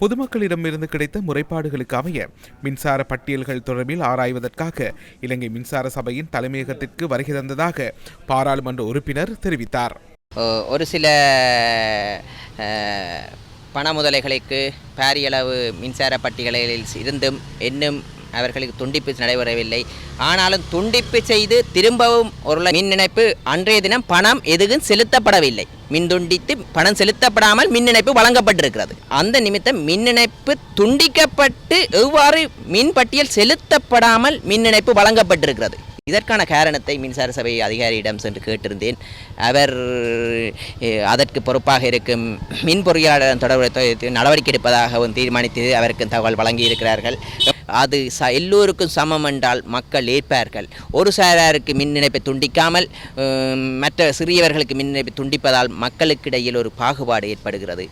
பொதுமக்களிடமிருந்து கிடைத்த முறைப்பாடுகளுக்கு அமைய மின்சார பட்டியல்கள் தொடர்பில் ஆராய்வதற்காக இலங்கை மின்சார சபையின் தலைமையகத்திற்கு வருகை தந்ததாக பாராளுமன்ற உறுப்பினர் தெரிவித்தார். ஒரு சில பண முதலைகளுக்கு பாரியளவு மின்சார பட்டியலில் இருந்தும் இன்னும் அவர்களுக்கு துண்டிப்பு நடைபெறவில்லை. ஆனாலும் துண்டிப்பு செய்து திரும்பவும் ஒரு மின் இணைப்பு அன்றைய தினம் பணம் எதுவும் செலுத்தப்படவில்லை. மின் துண்டித்து பணம் செலுத்தப்படாமல் மின் இணைப்பு வழங்கப்பட்டிருக்கிறது. அந்த நிமித்தம் மின் இணைப்பு துண்டிக்கப்பட்டு எவ்வாறு மின் பட்டியல் செலுத்தப்படாமல் மின் இணைப்பு வழங்கப்பட்டிருக்கிறது. இதற்கான காரணத்தை மின்சார சபை அதிகாரியிடம் சென்று கேட்டிருந்தேன். அவர் அதற்கு பொறுப்பாக இருக்கும் மின் பொறியாளர் தொடர்பு நடவடிக்கை எடுப்பதாகவும் தீர்மானித்து அவருக்கு தகவல் வழங்கியிருக்கிறார்கள். அது எல்லோருக்கும் சமம் என்றால் மக்கள் ஏற்பார்கள். ஒரு சாராருக்கு மின் இணைப்பை துண்டிக்காமல் மற்ற சிறியவர்களுக்கு மின் இணைப்பை துண்டிப்பதால் மக்களுக்கிடையில் ஒரு பாகுபாடு ஏற்படுகிறது.